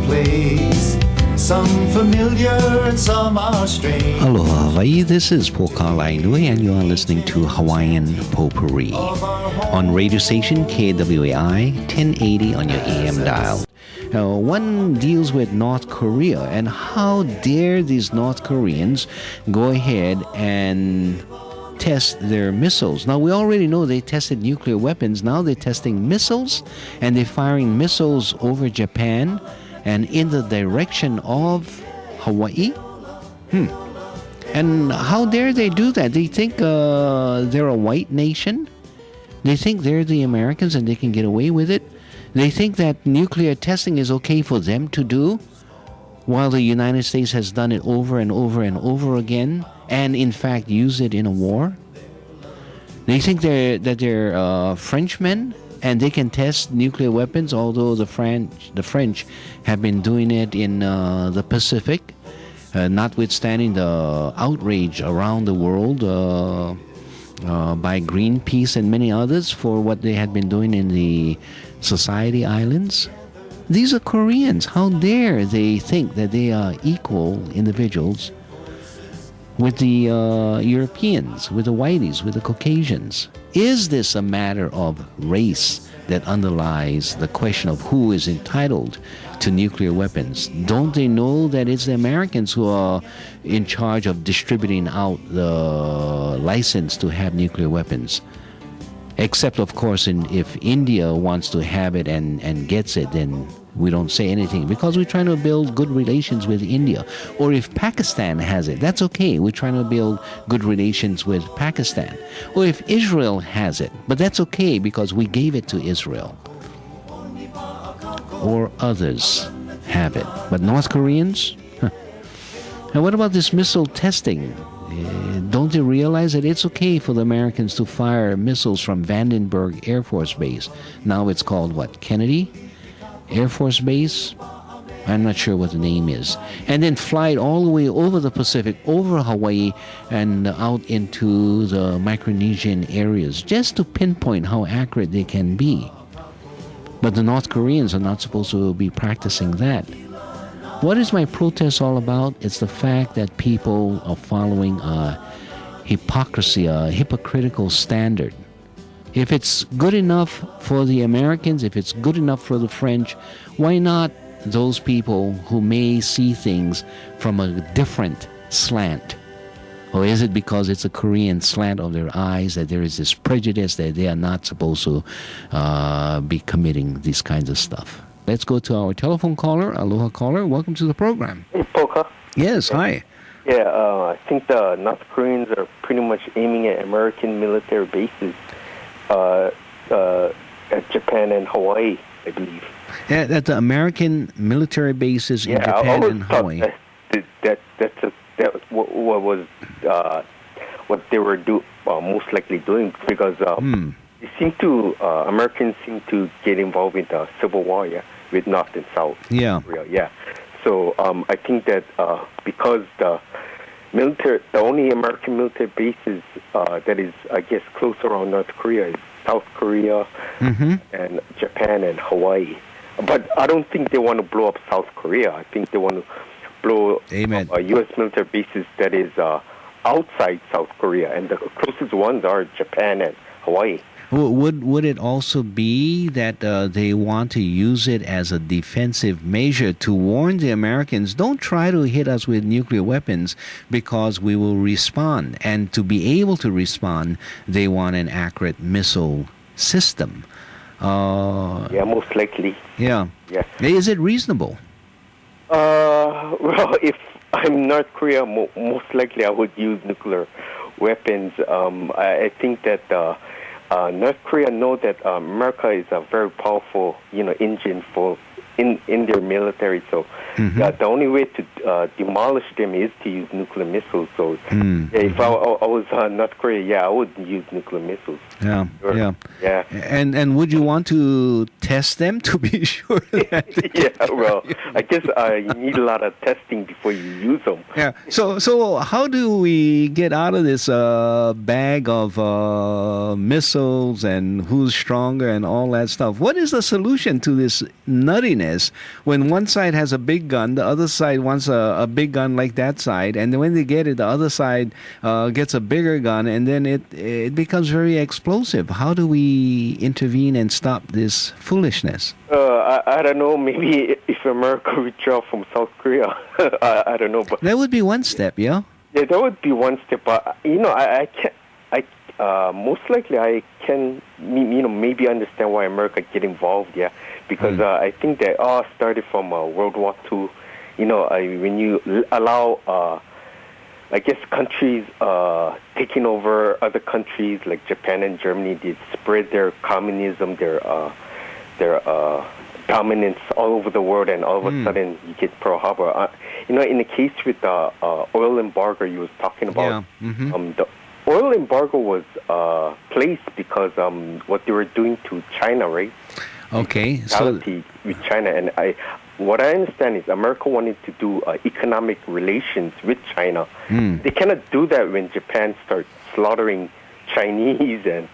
place. Some familiar and some are strange. Aloha Hawaii, this is Pokala Inui and you are listening to Hawaiian Potpourri on radio station KWAI 1080 on your AM dial. One deals with North Korea and how dare these North Koreans go ahead and test their missiles. Now we already know they tested nuclear weapons, now they're testing missiles and they're firing missiles over Japan and in the direction of Hawaii? And how dare they do that? They think they're a white nation? They think they're the Americans and they can get away with it? They think that nuclear testing is okay for them to do, while the United States has done it over and over and over again, and in fact use it in a war? They think they're Frenchmen, and they can test nuclear weapons, although the French have been doing it in the Pacific, notwithstanding the outrage around the world by Greenpeace and many others for what they had been doing in the Society Islands. These are Koreans. How dare they think that they are equal individuals with the Europeans, with the whiteys, with the Caucasians? Is this a matter of race that underlies the question of who is entitled to nuclear weapons? Don't they know that it's the Americans who are in charge of distributing out the license to have nuclear weapons? Except, of course, if India wants to have it and gets it, then we don't say anything because we're trying to build good relations with India. Or if Pakistan has it, that's okay. We're trying to build good relations with Pakistan. Or if Israel has it, but that's okay because we gave it to Israel. Or others have it. But North Koreans? And what about this missile testing? Don't they realize that it's okay for the Americans to fire missiles from Vandenberg Air Force Base? Now it's called what? Kennedy Air Force Base? I'm not sure what the name is. And then fly it all the way over the Pacific, over Hawaii, and out into the Micronesian areas, just to pinpoint how accurate they can be. But the North Koreans are not supposed to be practicing that. What is my protest all about? It's the fact that people are following a hypocrisy, a hypocritical standard. If it's good enough for the Americans, if it's good enough for the French, why not those people who may see things from a different slant? Or is it because it's a Korean slant of their eyes that there is this prejudice that they are not supposed to be committing these kinds of stuff? Let's go to our telephone caller. Aloha caller, welcome to the program. Hey, Poka. Yes, hi. Yeah, I think the North Koreans are pretty much aiming at American military bases at Japan and Hawaii, I believe. Yeah, that the American military bases in Japan and Hawaii. What they were most likely doing, because Americans seem to get involved in the Civil War, with North and South Korea. Yeah. So I think that because the only American military bases that is, I guess, close around North Korea is South Korea and Japan and Hawaii. But I don't think they want to blow up South Korea. I think they want to blow up U.S. military bases that is outside South Korea, and the closest ones are Japan and Hawaii. Would it also be that they want to use it as a defensive measure to warn the Americans, don't try to hit us with nuclear weapons because we will respond? And to be able to respond, they want an accurate missile system. Most likely. Yeah. Is it reasonable? Well, if I'm North Korea, most likely I would use nuclear weapons. I think that North Korea know that America is a very powerful, engine in their military. So the only way to demolish them is to use nuclear missiles. So if I was North Korea, I would use nuclear missiles. Yeah. And would you want to test them to be sure that well, I guess you need a lot of testing before you use them. Yeah. So how do we get out of this bag of missiles and who's stronger and all that stuff? What is the solution to this nuttiness foolishness when one side has a big gun, the other side wants a big gun like that side, and then when they get it, the other side gets a bigger gun, and then it becomes very explosive. How do we intervene and stop this foolishness? I don't know. Maybe if America withdraw from South Korea, I don't know. But that would be one step, yeah. Yeah, that would be one step. But I can't. Most likely, I can maybe understand why America get involved. Yeah, because I think that all started from World War II. When you allow, I guess, countries taking over other countries like Japan and Germany, they spread their communism, their dominance all over the world, and all of a sudden you get Pearl Harbor. In the case with the oil embargo you was talking about, the oil embargo was placed because what they were doing to China, right? Okay, so with China, and what I understand is America wanted to do economic relations with China. They cannot do that when Japan starts slaughtering Chinese and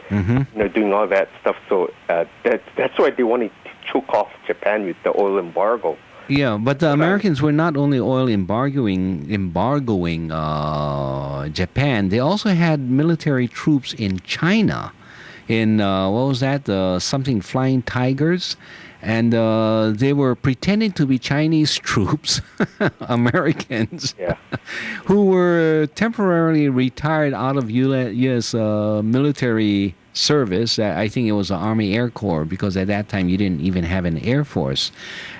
doing all that stuff. So that's why they wanted to choke off Japan with the oil embargo. Yeah, but the Americans were not only oil embargoing Japan. They also had military troops in China. In what was that? Something Flying Tigers. And they were pretending to be Chinese troops, Americans, who were temporarily retired out of U.S. Military service. I think it was the Army Air Corps, because at that time you didn't even have an Air Force.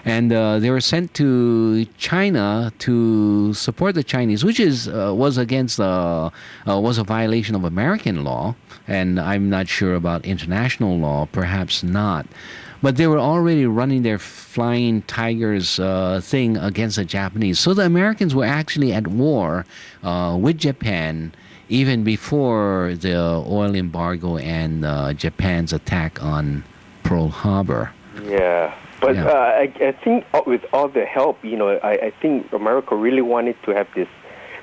And they were sent to China to support the Chinese, which was against was a violation of American law, and I'm not sure about international law, perhaps not. But they were already running their Flying Tigers thing against the Japanese. So the Americans were actually at war with Japan even before the oil embargo and Japan's attack on Pearl Harbor. Yeah, but I think with all the help, I think America really wanted to have this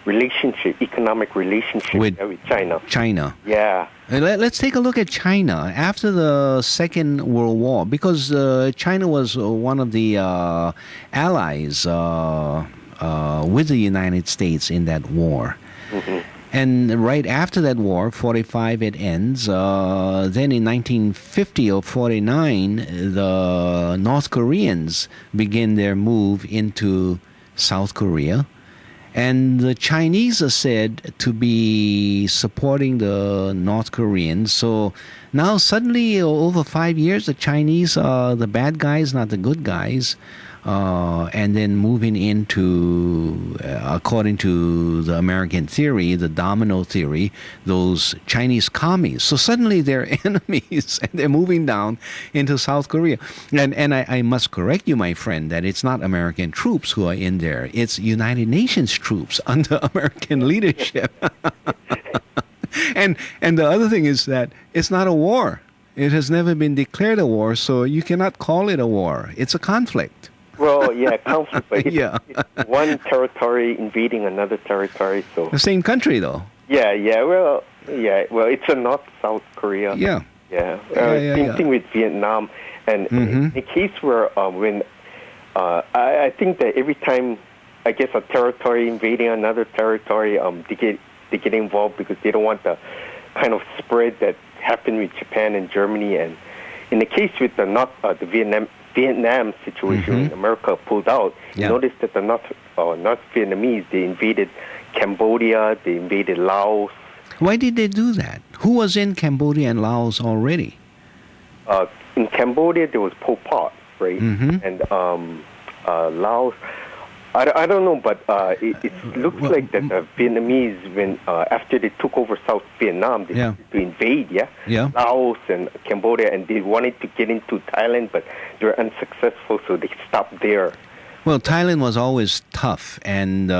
economic relationship with China. China. Yeah. Let's take a look at China after the Second World War, because China was one of the allies with the United States in that war. And right after that war, 45, it ends. Then in 1950 or 49, the North Koreans begin their move into South Korea. And the Chinese are said to be supporting the North Koreans. So now suddenly, over 5 years, the Chinese are the bad guys, not the good guys. And then moving into, according to the American theory, the domino theory, those Chinese commies. So suddenly they're enemies, and they're moving down into South Korea. And I must correct you, my friend, that it's not American troops who are in there. It's United Nations troops under American leadership. And the other thing is that it's not a war. It has never been declared a war, so you cannot call it a war. It's a conflict. Well, yeah, conflict, but it's one territory invading another territory. So the same country, though. Well, it's a North-South Korea. Same thing with Vietnam, and in the case where when I think that every time, I guess, a territory invading another territory, they get involved because they don't want the kind of spread that happened with Japan and Germany. And in the case with the Vietnam situation, when America pulled out, you noticed that the North Vietnamese, they invaded Cambodia, they invaded Laos. Why did they do that? Who was in Cambodia and Laos already? In Cambodia, there was Pol Pot, right? And Laos, I don't know, but it looks like that the Vietnamese, when after they took over South Vietnam, they started to invade, Laos and Cambodia, and they wanted to get into Thailand, but they were unsuccessful, so they stopped there. Well, Thailand was always tough, and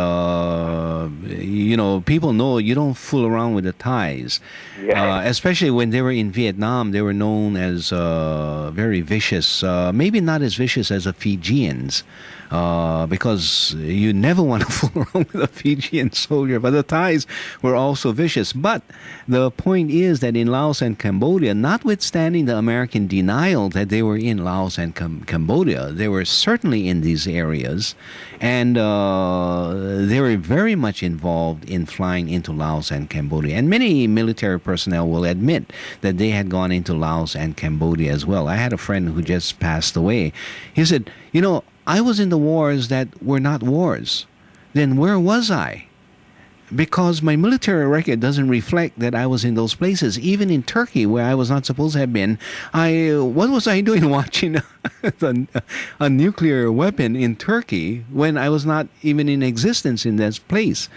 people know you don't fool around with the Thais. Yeah. Especially when they were in Vietnam, they were known as very vicious. Maybe not as vicious as the Fijians, because you never want to fool around with a Fijian soldier. But the Thais were also vicious. But the point is that in Laos and Cambodia, notwithstanding the American denial that they were in Laos and Cambodia, they were certainly in these areas, and they were very much involved in flying into Laos and Cambodia. And many military personnel will admit that they had gone into Laos and Cambodia as well. I had a friend who just passed away. He said, I was in the wars that were not wars. Then where was I? Because my military record doesn't reflect that I was in those places. Even in Turkey, where I was not supposed to have been, what was I doing watching a nuclear weapon in Turkey when I was not even in existence in that place?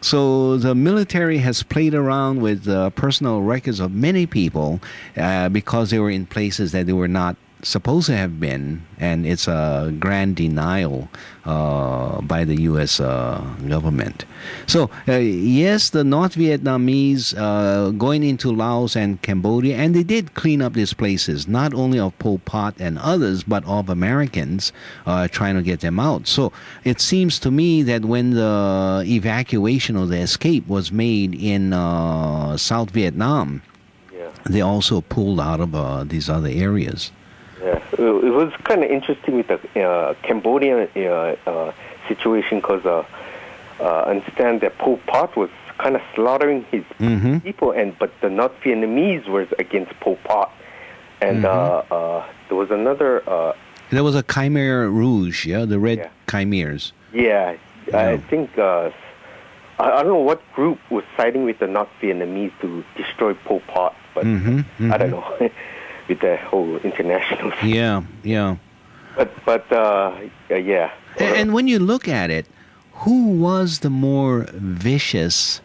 So the military has played around with personal records of many people because they were in places that they were not supposed to have been, and it's a grand denial by the U.S. Government. So yes, the North Vietnamese going into Laos and Cambodia, and they did clean up these places, not only of Pol Pot and others, but of Americans trying to get them out. So it seems to me that when the evacuation or the escape was made in South Vietnam, they also pulled out of these other areas. Yeah, it was kind of interesting with the Cambodian situation because I understand that Pol Pot was kind of slaughtering his people, but the North Vietnamese was against Pol Pot, and there was another. There was a Khmer Rouge, the Red Khmers. Yeah, I think I don't know what group was siding with the North Vietnamese to destroy Pol Pot, but I don't know. With the whole international system. Yeah. But yeah. And when you look at it, who was the more vicious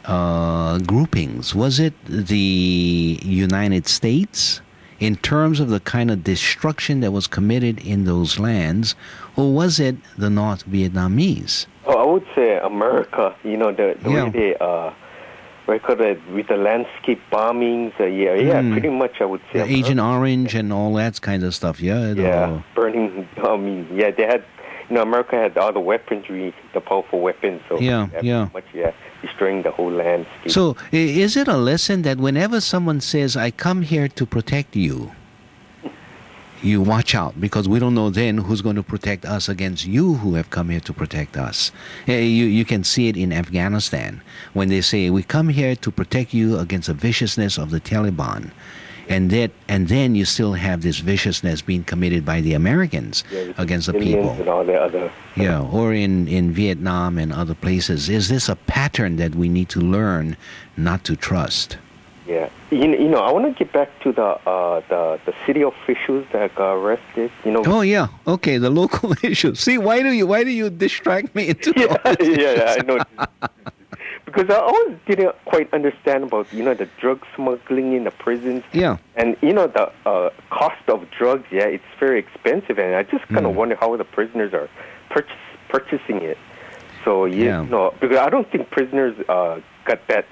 groupings? Was it the United States in terms of the kind of destruction that was committed in those lands, or was it the North Vietnamese? Oh, I would say America. The way they recorded with the landscape bombings, pretty much I would say. Agent Orange and all that kind of stuff, burning, they had, America had all the weaponry, the powerful weapons, so destroying the whole landscape. So is it a lesson that whenever someone says, I come here to protect you, you watch out, because we don't know then who's going to protect us against you who have come here to protect us. You can see it in Afghanistan when they say, we come here to protect you against the viciousness of the Taliban. And then you still have this viciousness being committed by the Americans against the people. And all the other. Or in Vietnam and other places. Is this a pattern that we need to learn not to trust? Yeah, I want to get back to the city officials that got arrested. Oh yeah, okay, the local issues. See, why do you distract me into I know. Because I always didn't quite understand about the drug smuggling in the prisons. Yeah, and the cost of drugs. Yeah, it's very expensive, and I just kind of wonder how the prisoners are purchasing it. So because I don't think prisoners got that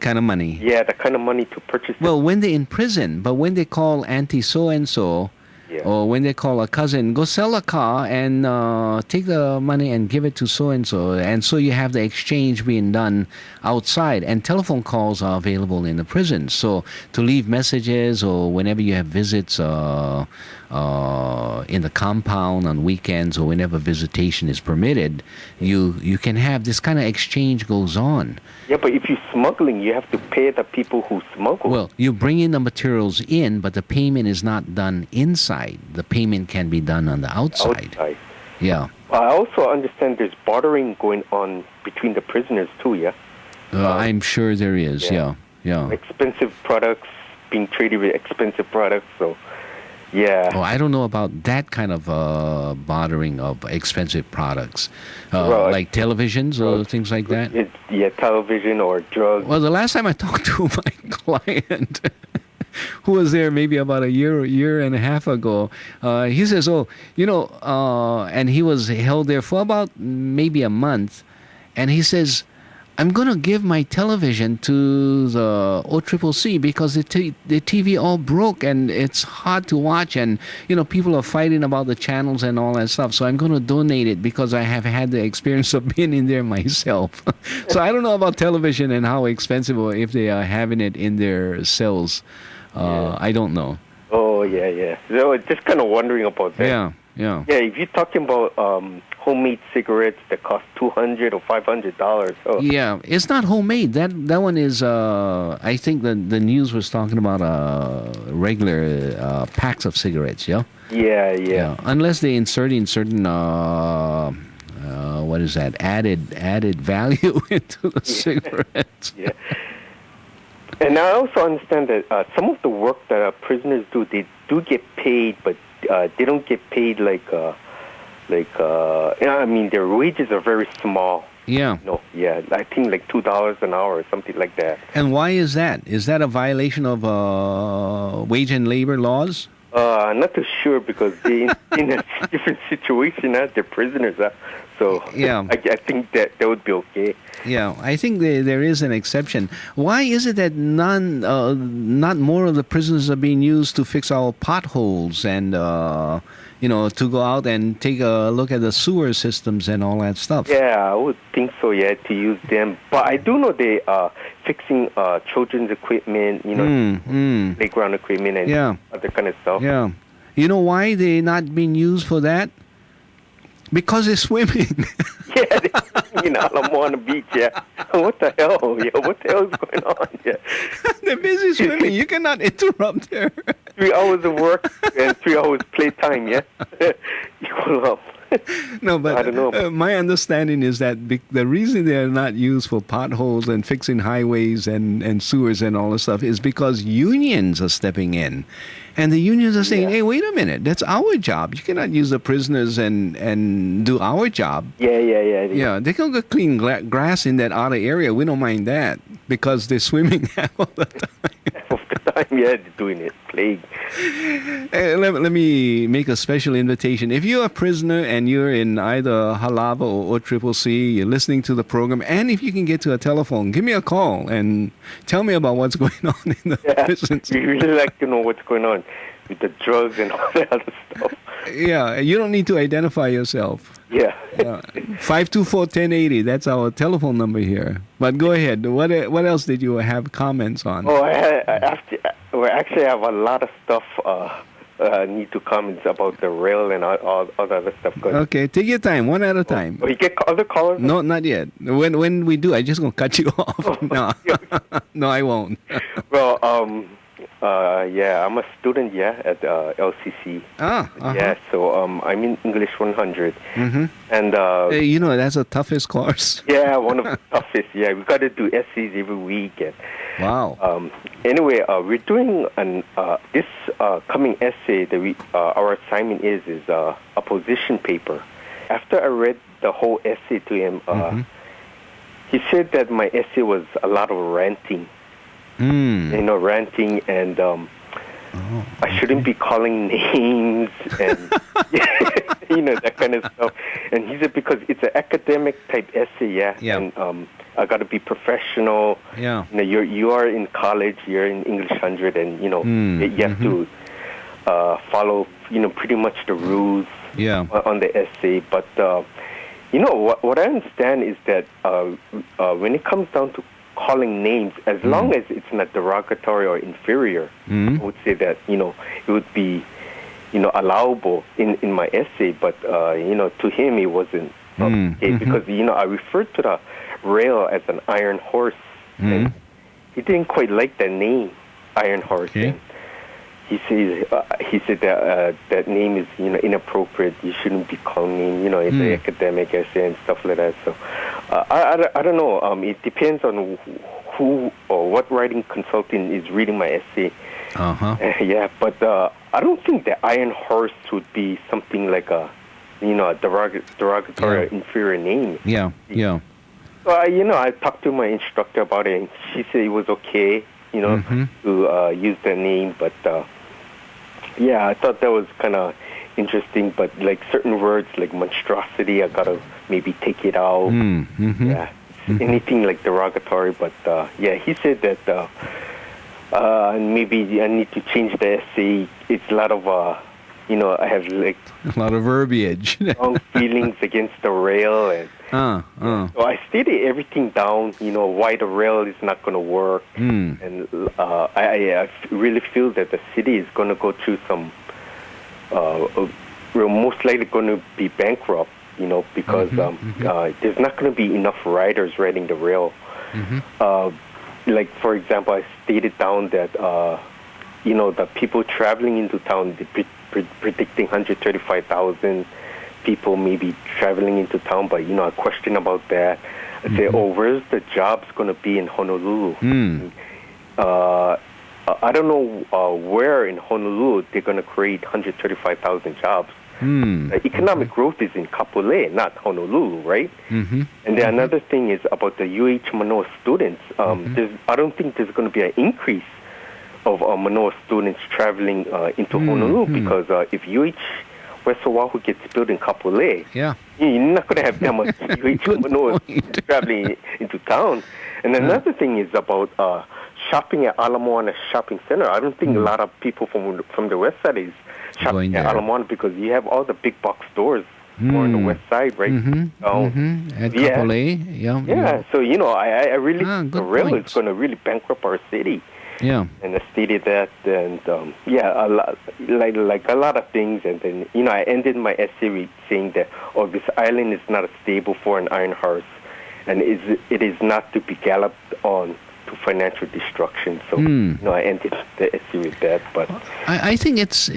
kind of money. Yeah, that kind of money to purchase. Well, when they're in prison, but when they call auntie so-and-so, or when they call a cousin, go sell a car and take the money and give it to so-and-so. And so you have the exchange being done outside. And telephone calls are available in the prison. So to leave messages or whenever you have visits in the compound on weekends or whenever visitation is permitted, you can have this kind of exchange goes on. Yeah, but if you're smuggling, you have to pay the people who smuggle. Well, you bring in the materials in, but the payment is not done inside. The payment can be done on the outside. Yeah. I also understand there's bartering going on between the prisoners too, yeah? I'm sure there is, yeah. Expensive products being traded with expensive products, so... Yeah. Oh, I don't know about that kind of bartering of expensive products, like televisions or things like that. Television or drugs. Well, the last time I talked to my client, who was there maybe about a year and a half ago. He says, and he was held there for about maybe a month. And he says, I'm going to give my television to the OCCC because the TV all broke and it's hard to watch, and people are fighting about the channels and all that stuff. So I'm going to donate it because I have had the experience of being in there myself. So I don't know about television and how expensive or if they are having it in their cells. I don't know. Oh yeah. So just kind of wondering about that. Yeah. Yeah, if you're talking about homemade cigarettes that cost $200 or $500. Oh. Yeah, it's not homemade. That one is. I think the news was talking about regular packs of cigarettes. Yeah. Yeah. Unless they insert in certain what is that added value into the cigarettes. Yeah. And I also understand that some of the work that prisoners do, they do get paid, but they don't get paid their wages are very small. Yeah. I think like $2 an hour or something like that. And why is that? Is that a violation of wage and labor laws? Not too sure because they're in a different situation. They're prisoners. So yeah. I think that would be okay. Yeah, I think there is an exception. Why is it that not more of the prisoners are being used to fix our potholes and to go out and take a look at the sewer systems and all that stuff? Yeah, I would think so. Yeah, to use them. But I do know they are fixing children's equipment, playground equipment and other kind of stuff. Yeah, you know why they're not being used for that? Because they're swimming. Yeah, they're swimming on the beach, yeah. What the hell? Yeah, what the hell is going on? Yeah. They're busy swimming. You cannot interrupt there. 3 hours of work and 3 hours playtime, yeah? Equal up. No, but I don't know. My understanding is that the reason they are not used for potholes and fixing highways and sewers and all this stuff is because unions are stepping in. And the unions are saying, hey, wait a minute, that's our job. You cannot use the prisoners and do our job. Yeah. Yeah, they can go clean grass in that outer area. We don't mind that because they're swimming half of the time. Half of the time, yeah, they're doing it. Plague. Let me make a special invitation. If you're a prisoner and you're in either Halava or OCCC, you're listening to the program, and if you can get to a telephone, give me a call and tell me about what's going on in the prisons. We really like to know what's going on with the drugs and all that other stuff. Yeah, you don't need to identify yourself. Yeah. 524-1080, that's our telephone number here. But go ahead. What else did you have comments on? Oh, actually, I have a lot of stuff need to comment about the rail and all other stuff. Okay, take your time, one at a time. Oh, you get other callers? No, not yet. When we do, I'm just going to cut you off. No, I won't. Well, I'm a student, at LCC. Yeah, so I'm in English 100. Mm-hmm. And that's the toughest course. Yeah, one of the toughest. Yeah, we got to do essays every week. And, wow. Anyway, we're doing this coming essay that our assignment is a position paper. After I read the whole essay to him, he said that my essay was a lot of ranting. Ranting and I shouldn't be calling names and that kind of stuff. And he said because it's an academic type essay, and I got to be professional. Yeah, you are in college, you're in English 100, and you have to follow pretty much the rules on the essay. But what I understand is that when it comes down to calling names, as long as it's not derogatory or inferior, I would say that it would be allowable in my essay. But to him it wasn't okay because I referred to the rail as an iron horse, and he didn't quite like that name, Iron Horse. Okay. And he said that that name is inappropriate. You shouldn't be calling name. It's an academic essay and stuff like that. So I don't know. It depends on who or what writing consultant is reading my essay. But I don't think the Iron Horse would be something like a derogatory or inferior name. Yeah. So I talked to my instructor about it, and she said it was okay. to use their name. But yeah, I thought that was kind of interesting. But like certain words like monstrosity, I gotta maybe take it out. Yeah, anything like derogatory. But yeah, he said that maybe I need to change the essay. It's a lot of I have like a lot of verbiage, strong feelings against the rail, and so I stated everything down. Why the rail is not going to work, and I really feel that the city is going to go through some. We're most likely going to be bankrupt, because there's not going to be enough riders riding the rail. Like for example, I stated down that the people traveling into town, predicting 135,000 people maybe traveling into town, but I question about that. I say, where's the jobs going to be in Honolulu? I don't know where in Honolulu they're going to create 135,000 jobs. Economic growth is in Kapolei, not Honolulu, right? And then another thing is about the UH Manoa students. I don't think there's going to be an increase of Manoa students traveling into Honolulu because if UH West Oahu gets built in Kapolei, you're not going to have that much UH Manoa traveling into town. And another thing is about shopping at Ala Moana Shopping Center. I don't think a lot of people from the west side is shopping at Ala Moana because you have all the big box stores more on the west side, right? At Kapolei, yeah. So I really the rail is going to really bankrupt our city. Yeah, and I stated that, and a lot, like a lot of things, and then I ended my essay with saying that this island is not stable for an iron horse, and it is not to be galloped on to financial destruction. So I ended the essay with that. But I think it's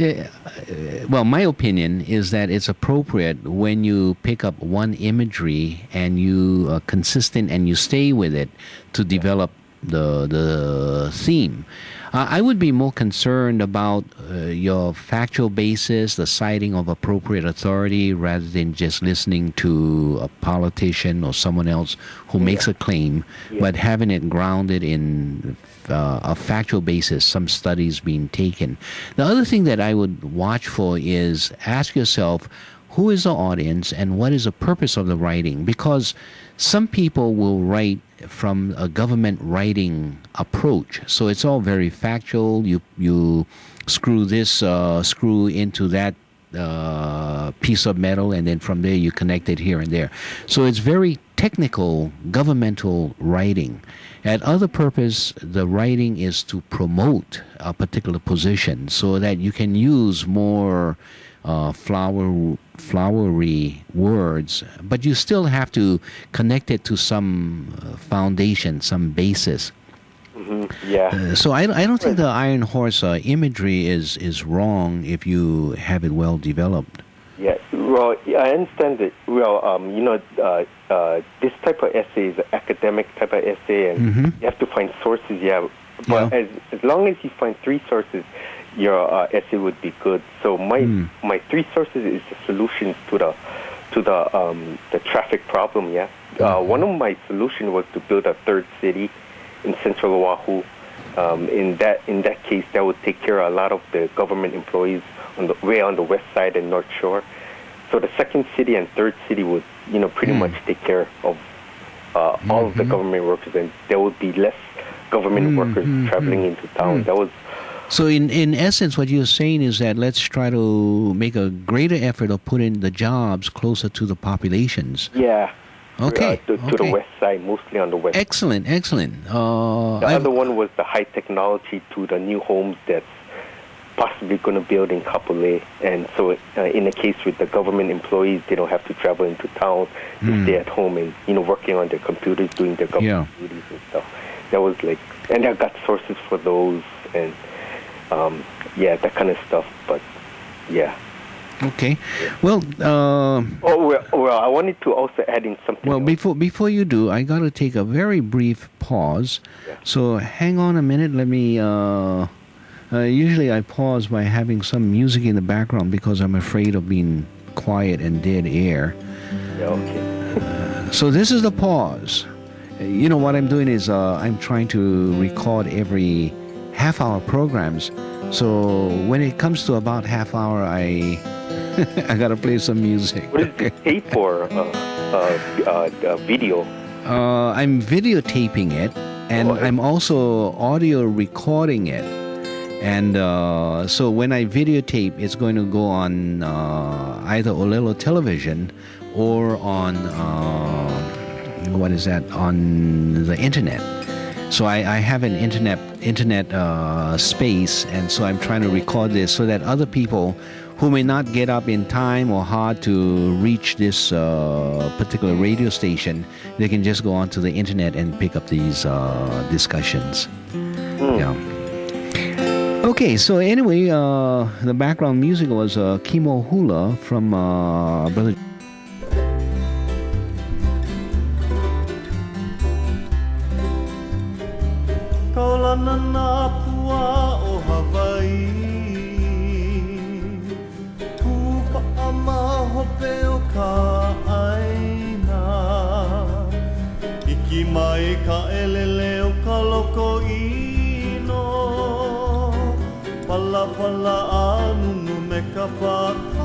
my opinion is that it's appropriate when you pick up one imagery and you are consistent and you stay with it to develop the theme. I would be more concerned about your factual basis, the citing of appropriate authority, rather than just listening to a politician or someone else who makes a claim, but having it grounded in a factual basis, some studies being taken. The other thing that I would watch for is ask yourself, who is the audience and what is the purpose of the writing? Because some people will write from a government writing approach. So it's all very factual. You screw this screw into that piece of metal, and then from there you connect it here and there. So it's very technical governmental writing. At other purpose, the writing is to promote a particular position so that you can use more flowery words, but you still have to connect it to some foundation, some basis. So I don't think the iron horse imagery is wrong if you have it well developed. Yeah, well, I understand that. Well, this type of essay is an academic type of essay, and you have to find sources. But as long as you find 3 sources, your essay would be good. So my 3 sources is the solutions to the traffic problem. One of my solutions was to build a 3rd city in central Oahu. In that case, that would take care of a lot of the government employees on the west side and north shore. So the 2nd city and 3rd city would pretty much take care of all of the government workers, and there would be less government workers traveling into town. That was. So in essence, what you're saying is that let's try to make a greater effort of putting the jobs closer to the populations. Yeah. Okay. To the west side, mostly on the west. Excellent. The other one was the high technology to the new homes that's possibly going to build in Kapolei. And so in the case with the government employees, they don't have to travel into town. They stay at home and working on their computers, doing their government duties and stuff. That was and I got sources for those and that kind of stuff. But okay. Well, I wanted to also add in something. Well, before you do, I got to take a very brief pause. So hang on a minute. Let me. Usually I pause by having some music in the background because I'm afraid of being quiet and dead air. Okay. So this is the pause. you know what I'm doing is I'm trying to record every half-hour programs. So when it comes to about half hour, I gotta play some music. What is the tape or video? I'm videotaping it, and I'm also audio recording it. And so when I videotape, it's going to go on either Olelo television or on on the internet. So I have an internet space, and so I'm trying to record this so that other people who may not get up in time or hard to reach this particular radio station, they can just go onto the internet and pick up these discussions. Yeah. Okay, so anyway, the background music was Kimo Hula from Brother. Kaulana nā pua o Hawaii Kupa'a mahope o ka aina Iki mai ka elele o ka loko ino Pala pala anunu me ka paka